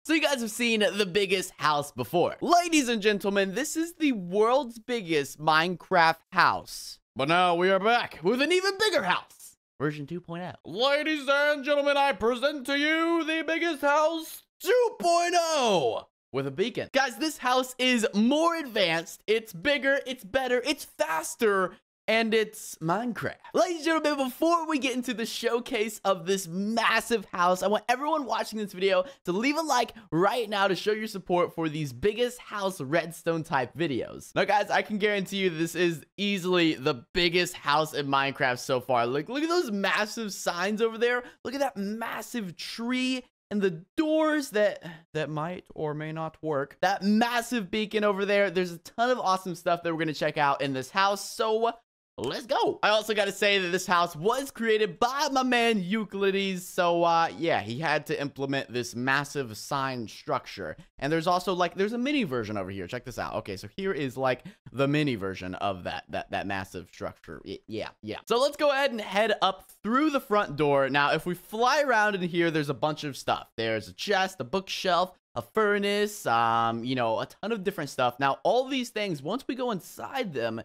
So you guys have seen the biggest house before. Ladies and gentlemen, this is the world's biggest Minecraft house. But now we are back with an even bigger house. Version 2.0. Ladies and gentlemen, I present to you the biggest house 2.0 with a beacon. Guys, this house is more advanced. It's bigger, it's better, it's faster, and it's Minecraft. Ladies and gentlemen, before we get into the showcase of this massive house, I want everyone watching this video to leave a like right now to show your support for these biggest house redstone type videos. Now guys, I can guarantee you this is easily the biggest house in Minecraft so far. Look at those massive signs over there. Look at that massive tree and the doors that might or may not work. That massive beacon over there. There's a ton of awesome stuff that we're gonna check out in this house. So let's go. I also got to say that this house was created by my man Euclides. So, yeah, he had to implement this massive sign structure. And there's also, like, there's a mini version over here. Check this out. Okay, so here is, like, the mini version of that massive structure. Yeah. So let's go ahead and head up through the front door. Now, if we fly around in here, there's a bunch of stuff. There's a chest, a bookshelf, a furnace, you know, a ton of different stuff. Now, all these things, once we go inside them,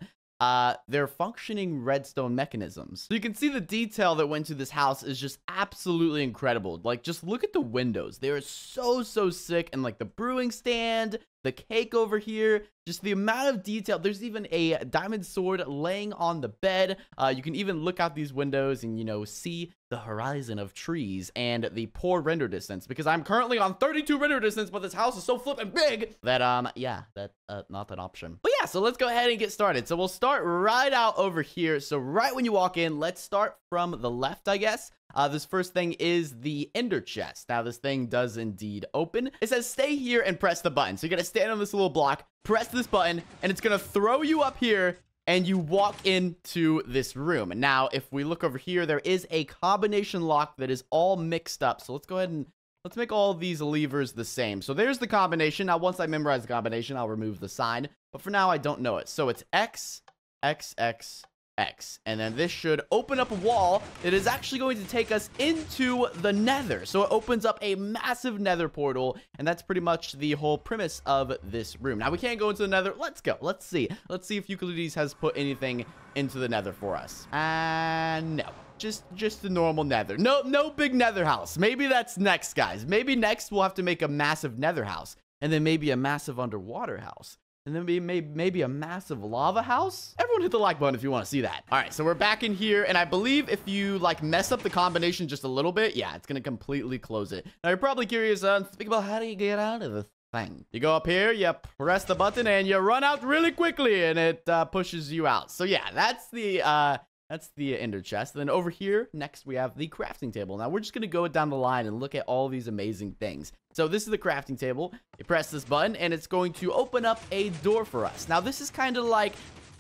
they're functioning redstone mechanisms. So you can see the detail that went to this house is just absolutely incredible. Like, just look at the windows. They are so sick. And like the brewing stand, the cake over here, just the amount of detail. There's even a diamond sword laying on the bed. You can even look out these windows and, you know, see the horizon of trees and the poor render distance, because I'm currently on 32 render distance, but this house is so flippin' big that, yeah, that's not an option. But yeah, so let's go ahead and get started. So we'll start right out over here. So right when you walk in, let's start from the left, I guess. This first thing is the ender chest. Now, this thing does indeed open. It says stay here and press the button. So you gotta stand on this little block, press this button, and it's gonna throw you up here, and you walk into this room. Now, if we look over here, there is a combination lock that is all mixed up. So let's go ahead and let's make all these levers the same. So there's the combination. Now, once I memorize the combination, I'll remove the sign. But for now, I don't know it. So it's X, X, X, X, and then this should open up a wall that is actually going to take us into the nether. So it opens up a massive nether portal, and that's pretty much the whole premise of this room. Now, we can't go into the nether. Let's go. Let's see if Euclides has put anything into the nether for us. No. Just the normal nether. No big nether house. Maybe that's next, guys. Maybe next we'll have to make a massive nether house, and then maybe a massive underwater house. And then maybe a massive lava house? Everyone hit the like button if you want to see that. All right, so we're back in here, and I believe if you, like, mess up the combination just a little bit, yeah, it's going to completely close it. Now, you're probably curious, think about how do you get out of this thing? You go up here, you press the button, and you run out really quickly, and it pushes you out. So, yeah, that's the ender chest. Then over here, next, we have the crafting table. Now, we're just going to go down the line and look at all these amazing things. So this is the crafting table. You press this button, and it's going to open up a door for us. Now, this is kind of like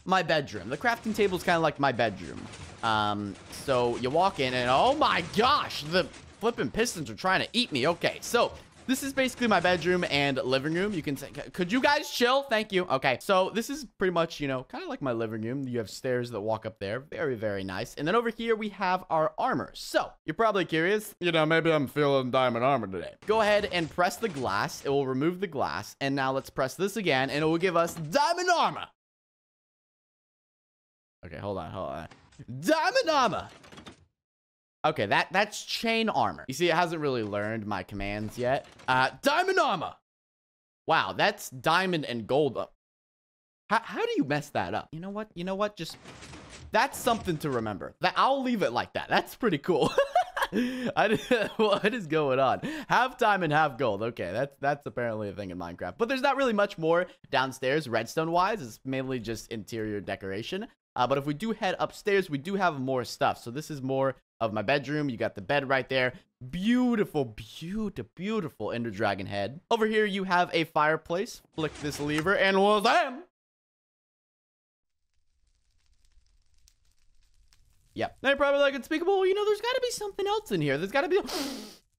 my bedroom. The crafting table is kind of like my bedroom. So you walk in, and oh my gosh, the flipping pistons are trying to eat me. Okay, so this is basically my bedroom and living room. You can say, could you guys chill? Thank you. Okay, so this is pretty much, you know, kind of like my living room. You have stairs that walk up there. Very nice. And then over here, we have our armor. So you're probably curious, you know, maybe I'm feeling diamond armor today. Go ahead and press the glass. It will remove the glass. And now let's press this again, and it will give us diamond armor. Okay, hold on. Diamond armor. Okay, that's chain armor. You see, it hasn't really learned my commands yet. Diamond armor. Wow, that's diamond and gold. How do you mess that up? You know what? Just, that's something to remember. I'll leave it like that. That's pretty cool. What is going on? Half diamond, half gold. Okay, that's apparently a thing in Minecraft. But there's not really mumuch more downstairs, redstone-wise. It's mainly just interior decoration. But if we do head upstairs, we do have more stuff. So this is more of my bedroom. You got the bed right there. Beautiful Ender Dragon head. Over here, you have a fireplace. Flick this lever, and wazam! Yep. Now you're probably like, Unspeakable, you know, there's got to be something else in here. There's got to be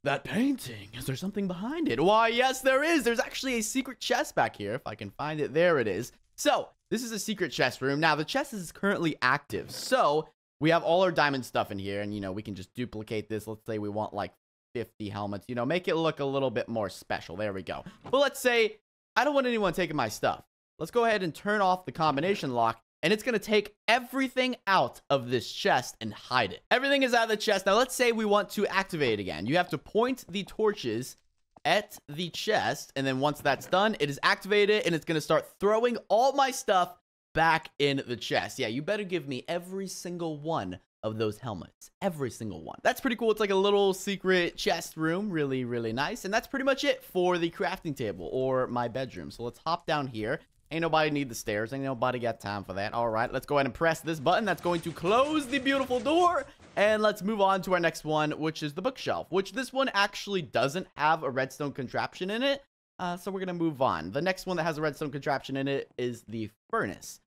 that painting. Is there something behind it? Why, yes, there is. There's actually a secret chest back here. If I can find it, there it is. So this is a secret chest room. Now, the chest is currently active. So we have all our diamond stuff in here, and, you know, we can just duplicate this. Let's say we want, like, 50 helmets. You know, make it look a little bit more special. There we go. But let's say I don't want anyone taking my stuff. Let's go ahead and turn off the combination lock. And it's going to take everything out of this chest and hide it. Everything is out of the chest. Now, let's say we want to activate it again. You have to point the torches at the chest. And then once that's done, it is activated. And it's going to start throwing all my stuff back in the chest. Yeah, you better give me every single one of those helmets. Every single one. That's pretty cool. It's like a little secret chest room. Really, really nice. And that's pretty much it for the crafting table or my bedroom. So let's hop down here. Ain't nobody need the stairs. Ain't nobody got time for that. All right, let's go ahead and press this button. That's going to close the beautiful door. And let's move on to our next one, which is the bookshelf, which this one actually doesn't have a redstone contraption in it. So we're going to move on. The next one that has a redstone contraption in it is the furnace.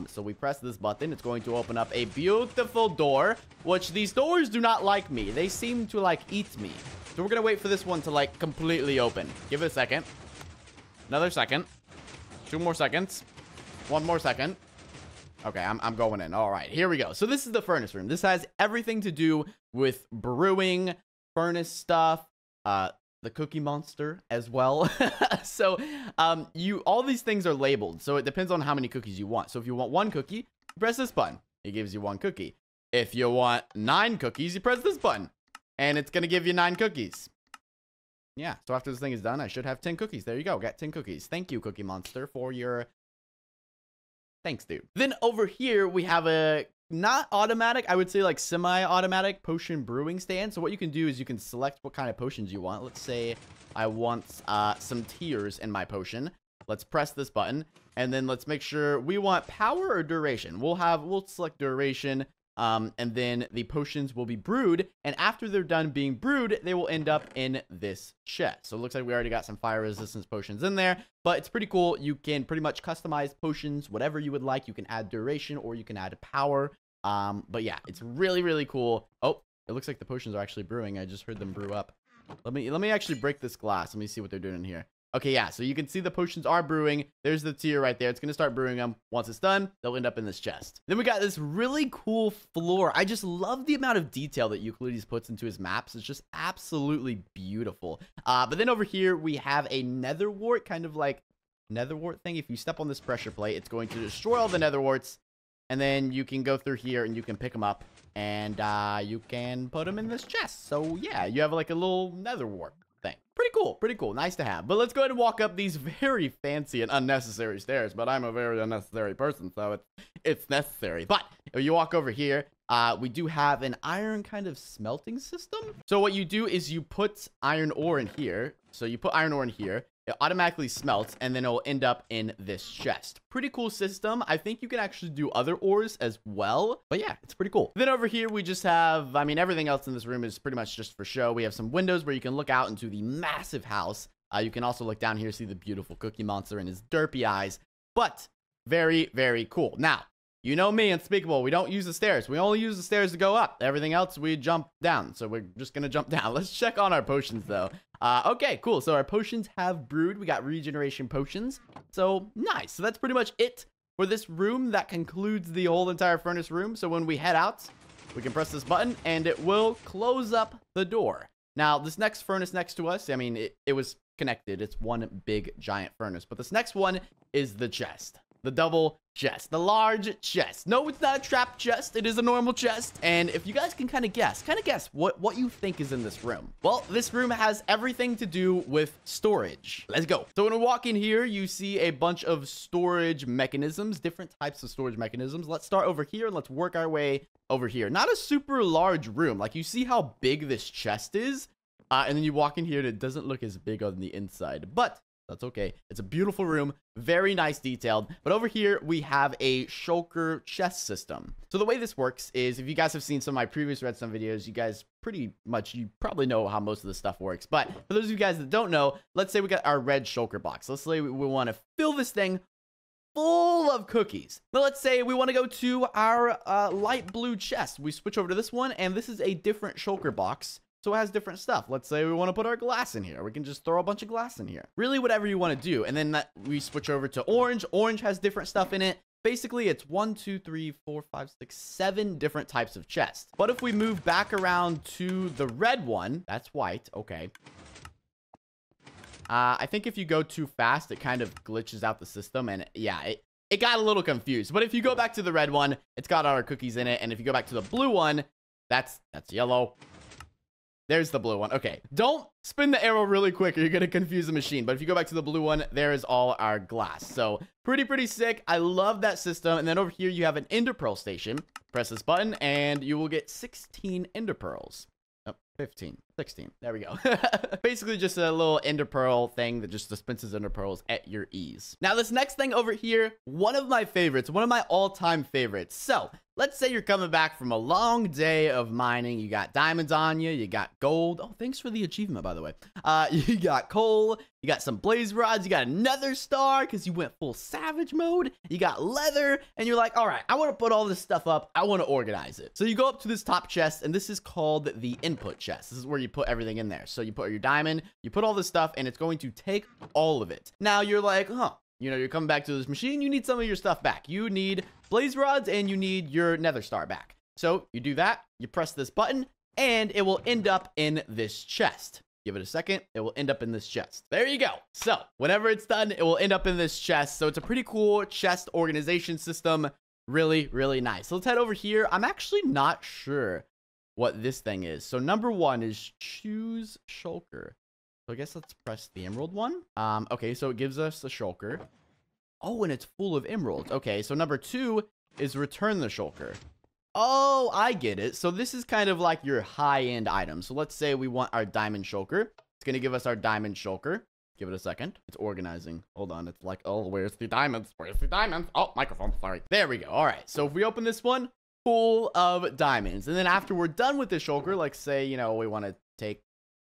So we press this button. It's going to open up a beautiful door, which these doors do not like me. They seem to like eat me. So we're going to wait for this one to like completely open. Give it a second. Another second. 2 more seconds. 1 more second. Okay, I'm going in. All right, here we go. So this is the furnace room. This has everything to do with brewing, furnace stuff, the Cookie Monster as well. So all these things are labeled. So it depends on how many cookies you want. So if you want 1 cookie, press this button. It gives you 1 cookie. If you want 9 cookies, you press this button. And it's going to give you 9 cookies. Yeah, so after this thing is done, I should have 10 cookies. There you go. Got 10 cookies. Thank you, Cookie Monster, for your... Thanks, dude. Then over here, we have a not automatic, I would say like semi-automatic potion brewing stand. So what you can do is you can select what kind of potions you want. Let's say I want some tears in my potion. Let's press this button. And then let's make sure we want power or duration. We'll select duration. And then the potions will be brewed, and after they're done being brewed, they will end up in this chest. So it looks like we already got some fire resistance potions in there, but it's pretty cool. You can pretty much customize potions, whatever you would like. You can add duration or you can add power. But yeah, it's really, really cool. Oh, it looks like the potions are actually brewing. I just heard them brew up. Let me actually break this glass. Let me see what they're doing in here. Okay, yeah, so you can see the potions are brewing. There's the tier right there. It's going to start brewing them. Once it's done, they'll end up in this chest. Then we got this really cool floor. I just love the amount of detail that Euclides puts into his maps. It's just absolutely beautiful. But then over here, we have a nether wart, kind of like nether wart thing. If you step on this pressure plate, it's going to destroy all the nether warts. And then you can go through here and you can pick them up. And you can put them in this chest. So yeah, you have like a little nether wart thing. Pretty cool, nice to have. But let's go ahead and walk up these very fancy and unnecessary stairs, but I'm a very unnecessary person, so it's necessary. But if you walk over here, we do have an iron kind of smelting system. So what you do is you put iron ore in here. So you put iron ore in here, it automatically smelts, and then it'll end up in this chest. Pretty cool system. I think you can actually do other ores as well. But yeah, it's pretty cool. Then over here, we just have, I mean, everything else in this room is pretty much just for show. We have some windows where you can look out into the massive house. You can also look down here, see the beautiful Cookie Monster and his derpy eyes. But very, very cool. Now, you know me, Unspeakable. We don't use the stairs. We only use the stairs to go up. Everything else, we jump down. So we're just going to jump down. Let's check on our potions, though. Okay, cool. So our potions have brewed. We got regeneration potions. So nice. So that's pretty much it for this room. That concludes the whole entire furnace room. So when we head out, we can press this button and it will close up the door. Now, this next furnace next to us, I mean, it was connected. It's one big giant furnace. But this next one is the chest. The double chest, the large chest. No, it's not a trap chest. It is a normal chest. And if you guys can kind of guess what you think is in this room. Well, this room has everything to do with storage. Let's go. So when we walk in here, you see a bunch of storage mechanisms, different types of storage mechanisms. Let's start over here and let's work our way over here. Not a super large room. Like, you see how big this chest is? And then you walk in here and it doesn't look as big on the inside, but that's okay. It's a beautiful room, very nice detailed. But over here, we have a shulker chest system. So the way this works is, if you guys have seen some of my previous redstone videos, you probably know how most of this stuff works. But for those of you guys that don't know, let's say we got our red shulker box. Let's say we want to fill this thing full of cookies. But let's say we want to go to our light blue chest. We switch over to this one, and this is a different shulker box. So it has different stuff. Let's say we want to put our glass in here. We can just throw a bunch of glass in here. Really, whatever you want to do. And then we switch over to orange. Orange has different stuff in it. basically it's 1, 2, 3, 4, 5, 6, 7 different types of chests. But if we move back around to the red one, that's white. Okay. I think if you go too fast, it kind of glitches out the system. And yeah, it got a little confused. But if you go back to the red one, it's got all our cookies in it. And if you go back to the blue one, that's yellow. There's the blue one. Okay, don't spin the arrow really quick or you're going to confuse the machine. But if you go back to the blue one, there is all our glass. So pretty sick. I love that system. And then over here, you have an ender pearl station. Press this button and you will get 16 ender pearls. 15, 16. There we go. Basically just a little ender pearl thing that just dispenses ender pearls at your ease. Now this next thing over here, one of my favorites, one of my all-time favorites. So let's say you're coming back from a long day of mining. You got diamonds on you. You got gold. Oh, thanks for the achievement, by the way. You got coal. You got some blaze rods. You got a nether star because you went full savage mode. You got leather. And you're like, all right, I want to put all this stuff up. I want to organize it. So you go up to this top chest, and this is called the input chest. This is where you put everything in there. So you put your diamond, you put all this stuff, and it's going to take all of it. Now you're like, huh. You know, you're coming back to this machine. You need some of your stuff back. You need blaze rods and you need your nether star back. So you do that. You press this button and it will end up in this chest. Give it a second. It will end up in this chest. There you go. So whenever it's done, it will end up in this chest. So it's a pretty cool chest organization system. Really nice. So let's head over here. I'm actually not sure what this thing is. So number one is choose shulker. So I guess let's press the emerald one. Okay, so it gives us the shulker. Oh, and it's full of emeralds. Okay, so number two is return the shulker. Oh, I get it. So this is kind of like your high-end item. So let's say we want our diamond shulker. It's going to give us our diamond shulker. Give it a second. It's organizing. Hold on. It's like, oh, where's the diamonds? Where's the diamonds? Oh, microphone. Sorry. There we go. All right. So if we open this one, full of diamonds. And then after we're done with the shulker, like say, you know, we want to take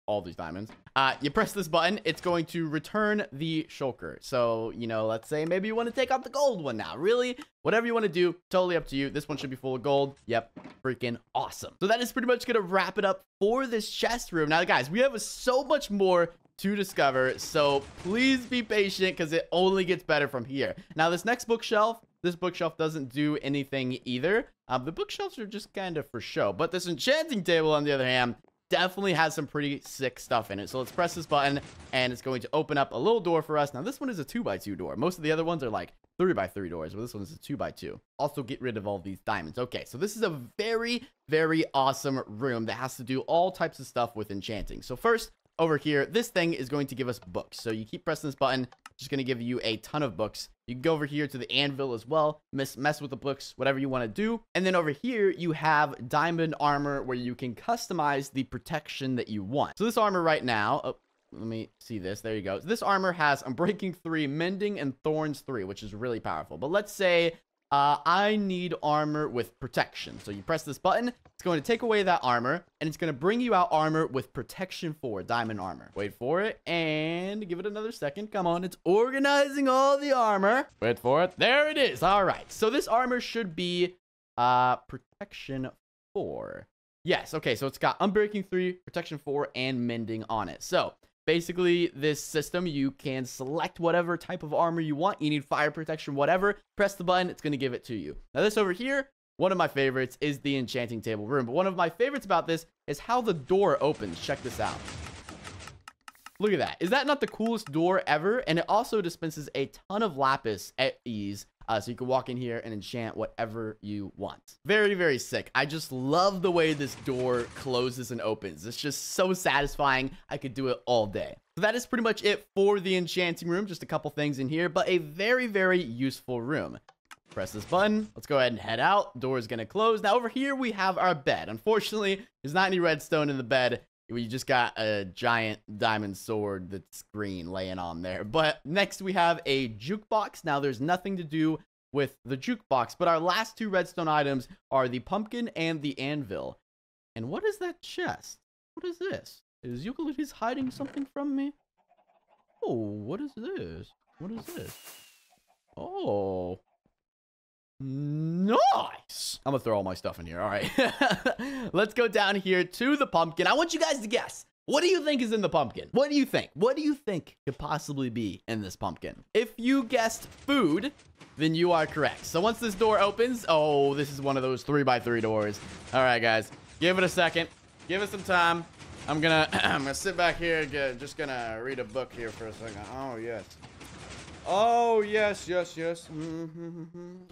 all these diamonds. You press this button, it's going to return the shulker. So, you know, let's say maybe you want to take out the gold one now. Really? Whatever you want to do, totally up to you. This one should be full of gold. Yep, freaking awesome. So that is pretty much going to wrap it up for this chest room. Now, guys, we have so much more to discover, so please be patient because it only gets better from here. Now, this bookshelf doesn't do anything either. The bookshelves are just kind of for show, but this enchanting table, on the other hand, definitely has some pretty sick stuff in it. So let's press this button and it's going to open up a little door for us. Now this one is a 2x2 door. Most of the other ones are like 3x3 doors, but this one is a 2x2. Also get rid of all these diamonds. Okay, so this is a very awesome room that has to do all types of stuff with enchanting. So first, over here, this thing is going to give us books. So you keep pressing this button, it's just going to give you a ton of books. You can go over here to the anvil as well, mess with the books, whatever you want to do. And then over here, you have diamond armor where you can customize the protection that you want. So this armor right now, oh, let me see this. There you go. So this armor has Unbreaking 3, Mending, and Thorns 3, which is really powerful. But let's say I need armor with protection. So you press this button, it's going to take away that armor, and it's going to bring you out armor with protection 4, diamond armor. Wait for it, and give it another second. Come on, it's organizing all the armor. Wait for it. There it is. All right. So this armor should be protection 4. Yes, okay, so it's got Unbreaking 3, protection 4, and mending on it. So basically, this system, you can select whatever type of armor you want. You need fire protection, whatever. Press the button, it's going to give it to you. Now, this over here, one of my favorites is the enchanting table room. But one of my favorites about this is how the door opens. Check this out. Look at that. Is that not the coolest door ever? And it also dispenses a ton of lapis at ease. So you can walk in here and enchant whatever you want. Very sick. I just love the way this door closes and opens. It's just so satisfying. I could do it all day. So that is pretty much it for the enchanting room. Just a couple things in here, but a very useful room. Press this button. Let's go ahead and head out. Door is going to close. Now over here, we have our bed. Unfortunately, there's not any redstone in the bed. We just got a giant diamond sword that's green laying on there. But next we have a jukebox. Now there's nothing to do with the jukebox, but our last two redstone items are the pumpkin and the anvil. And what is that chest? What is this? Is Eucalyptus hiding something from me? Oh, what is this? What is this? Oh. Nice. I'm gonna throw all my stuff in here. All right. Let's go down here to the pumpkin. I want you guys to guess What do you think is in the pumpkin? What do you think? What do you think could possibly be in this pumpkin? If you guessed food, then you are correct. So once this door opens, oh, this is one of those 3x3 doors. All right, guys, give it a second. Give it some time. I'm gonna sit back here, just gonna read a book here for a second. Oh, yes. Oh, yes.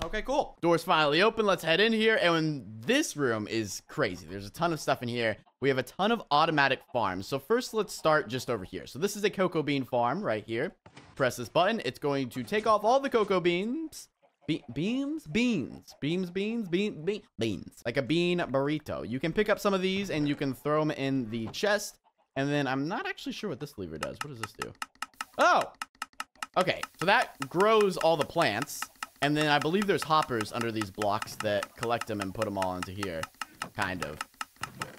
Okay, cool. Door's finally open. Let's head in here. And this room is crazy. There's a ton of stuff in here. We have a ton of automatic farms. So first, let's start just over here. So this is a cocoa bean farm right here. Press this button. It's going to take off all the cocoa beans. Beans. Like a bean burrito. You can pick up some of these and you can throw them in the chest. And then I'm not actually sure what this lever does. What does this do? Oh! Okay, so that grows all the plants, and then I believe there's hoppers under these blocks that collect them and put them all into here, kind of.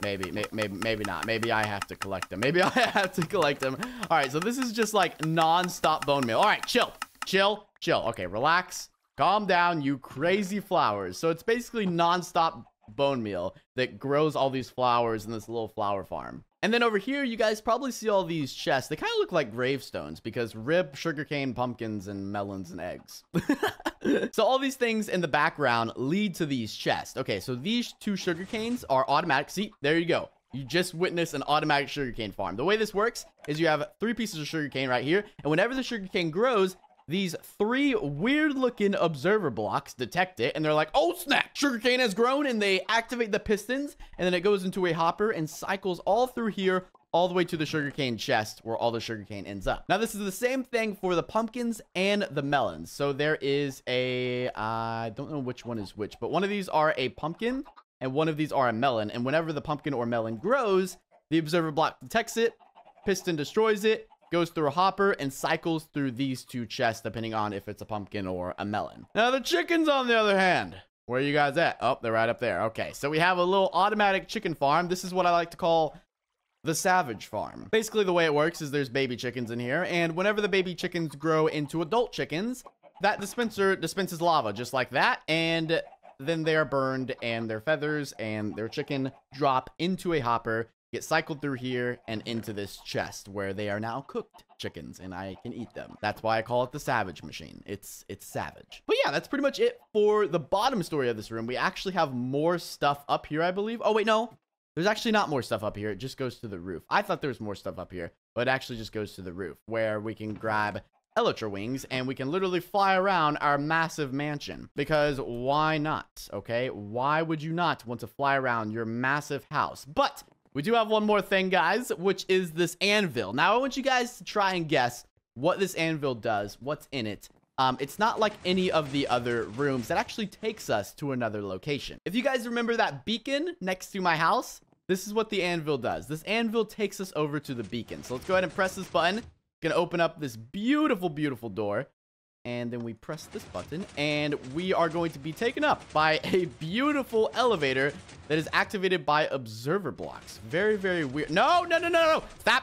Maybe not. Maybe I have to collect them. Maybe I have to collect them. All right, so this is just like non-stop bone meal. All right, chill. Okay, relax. Calm down, you crazy flowers. So it's basically non-stop bone meal that grows all these flowers in this little flower farm. And then over here, you guys probably see all these chests. They kind of look like gravestones because rib, sugarcane, pumpkins, and melons and eggs. So all these things in the background lead to these chests. Okay, so these 2 sugarcanes are automatic. See, there you go. You just witnessed an automatic sugarcane farm. The way this works is you have 3 pieces of sugarcane right here. And whenever the sugarcane grows, these 3 weird-looking observer blocks detect it, and they're like, oh, snap! Sugarcane has grown, and they activate the pistons, and then it goes into a hopper and cycles all through here, all the way to the sugarcane chest, where all the sugarcane ends up. Now, this is the same thing for the pumpkins and the melons. So there is a, I don't know which one is which, but one of these are a pumpkin, and one of these are a melon, and whenever the pumpkin or melon grows, the observer block detects it, piston destroys it, goes through a hopper and cycles through these 2 chests depending on if it's a pumpkin or a melon. Now the chickens, on the other hand, where are you guys at? Oh, they're right up there. Okay, so we have a little automatic chicken farm. This is what I like to call the savage farm. Basically, the way it works is there's baby chickens in here, and whenever the baby chickens grow into adult chickens, that dispenser dispenses lava just like that, and then they are burned, and their feathers and their chicken drop into a hopper, get cycled through here and into this chest where they are now cooked chickens and I can eat them. That's why I call it the savage machine. It's savage. But yeah, that's pretty much it for the bottom story of this room. We actually have more stuff up here, I believe. Oh, wait, no. There's actually not more stuff up here. It just goes to the roof. I thought there was more stuff up here, but it actually just goes to the roof where we can grab elytra wings and we can literally fly around our massive mansion, because why not? Okay, why would you not want to fly around your massive house? But we do have one more thing, guys, which is this anvil. Now I want you guys to try and guess what this anvil does, what's in it. It's not like any of the other rooms. That actually takes us to another location. If you guys remember that beacon next to my house, this is what the anvil does. This anvil takes us over to the beacon. So let's go ahead and press this button. Gonna open up this beautiful, beautiful door. And then we press this button, and we are going to be taken up by a beautiful elevator that is activated by observer blocks. Very, very weird. No.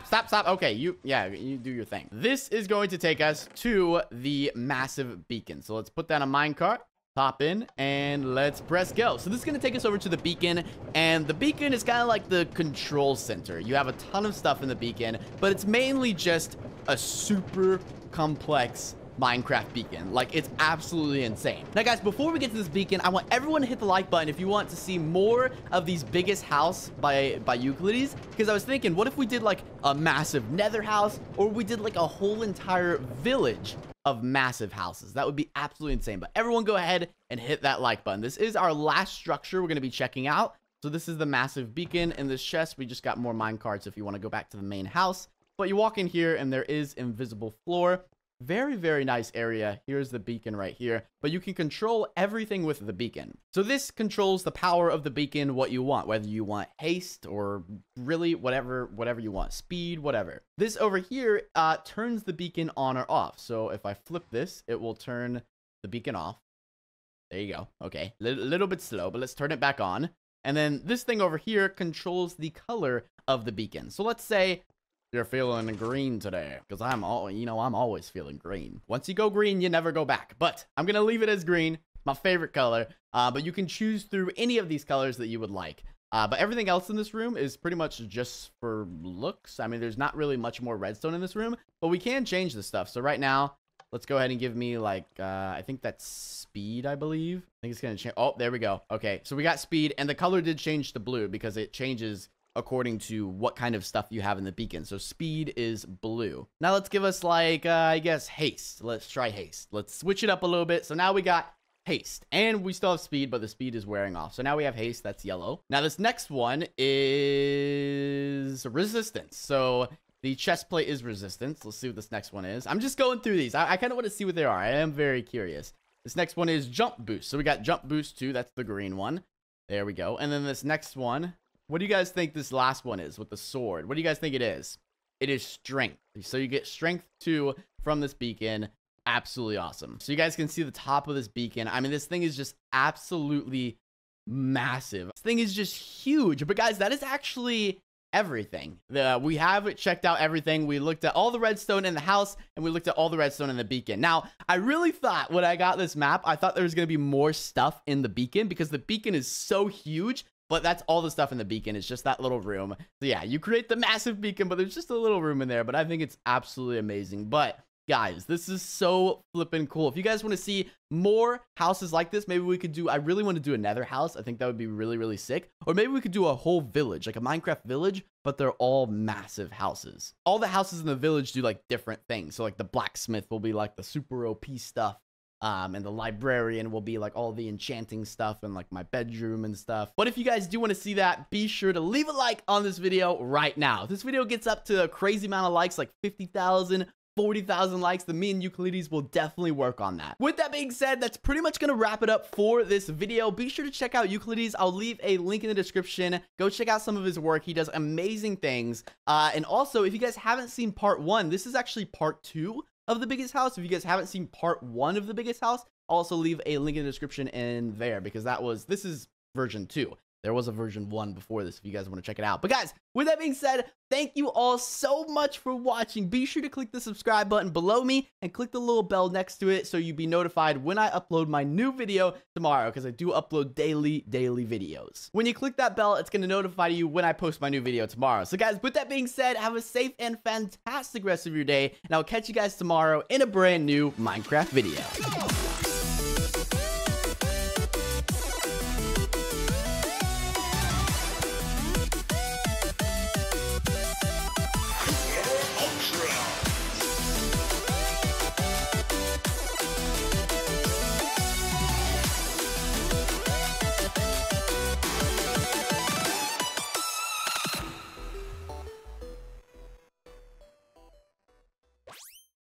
Stop. Okay, you do your thing. This is going to take us to the massive beacon. So let's put that on minecart, hop in, and let's press go. So this is going to take us over to the beacon, and the beacon is kind of like the control center. You have a ton of stuff in the beacon, but it's mainly just a super complex Minecraft beacon. Like, it's absolutely insane. Now, guys, before we get to this beacon, I want everyone to hit the like button if you want to see more of these biggest house by Euclides, because I was thinking, what if we did like a massive nether house, or we did like a whole entire village of massive houses? That would be absolutely insane. But everyone go ahead and hit that like button. This is our last structure we're going to be checking out. So this is the massive beacon. In this chest, we just got more minecarts if you want to go back to the main house. But you walk in here and there is invisible floor. Very, very nice area. Here's the beacon right here, but you can control everything with the beacon. So this controls the power of the beacon, what you want, whether you want haste or really whatever you want, speed, whatever. This over here turns the beacon on or off. So if I flip this, it will turn the beacon off. There you go. Okay, little bit slow, but let's turn it back on. And then this thing over here controls the color of the beacon. So let's say you're feeling green today, because I'm always feeling green. Once you go green, you never go back. But I'm gonna leave it as green, my favorite color. But you can choose through any of these colors that you would like. But everything else in this room is pretty much just for looks. I mean, there's not really much more redstone in this room, but we can change the stuff. So right now, let's go ahead and give me like, I think that's speed, I believe. I think it's going to change. Oh, there we go. Okay, so we got speed, and the color did change to blue because it changes according to what kind of stuff you have in the beacon. So speed is blue. Now let's give us like, I guess, haste. Let's try haste. Let's switch it up a little bit. So now we got haste, and we still have speed, but the speed is wearing off. So now we have haste. That's yellow. Now this next one is resistance. So the chest plate is resistance. Let's see what this next one is. I'm just going through these. I kind of want to see what they are. I am very curious. This next one is jump boost. So we got jump boost 2. That's the green one. There we go. And then this next one, what do you guys think this last one is with the sword? What do you guys think it is? It is strength. So you get strength 2 from this beacon. Absolutely awesome. So you guys can see the top of this beacon. I mean, this thing is just absolutely massive. This thing is just huge. But guys, that is actually everything. We have checked out everything. We looked at all the redstone in the house, and we looked at all the redstone in the beacon. Now, I really thought when I got this map, I thought there was going to be more stuff in the beacon because the beacon is so huge. But that's all the stuff in the beacon. It's just that little room. So yeah, you create the massive beacon, but there's just a little room in there. But I think it's absolutely amazing. But guys, this is so flippin' cool. If you guys want to see more houses like this, maybe we could do, I really want to do another house. I think that would be really, really sick. Or maybe we could do a whole village, like a Minecraft village, but they're all massive houses. All the houses in the village do like different things. So like the blacksmith will be like the super OP stuff. And the librarian will be like all the enchanting stuff and like my bedroom and stuff. But if you guys do want to see that, be sure to leave a like on this video right now. If this video gets up to a crazy amount of likes, like 50,000, 40,000 likes, then me and Euclides will definitely work on that. With that being said, that's pretty much going to wrap it up for this video. Be sure to check out Euclides. I'll leave a link in the description. Go check out some of his work. He does amazing things. And also, if you guys haven't seen part 1, this is actually part 2 of the biggest house. If you guys haven't seen part 1 of the biggest house, I'll also leave a link in the description in there because this is version 2. There was a version 1 before this if you guys want to check it out. But guys, with that being said, thank you all so much for watching. Be sure to click the subscribe button below me and click the little bell next to it so you'll be notified when I upload my new video tomorrow, because I do upload daily videos. When you click that bell, it's going to notify you when I post my new video tomorrow. So guys, with that being said, have a safe and fantastic rest of your day, and I'll catch you guys tomorrow in a brand new Minecraft video.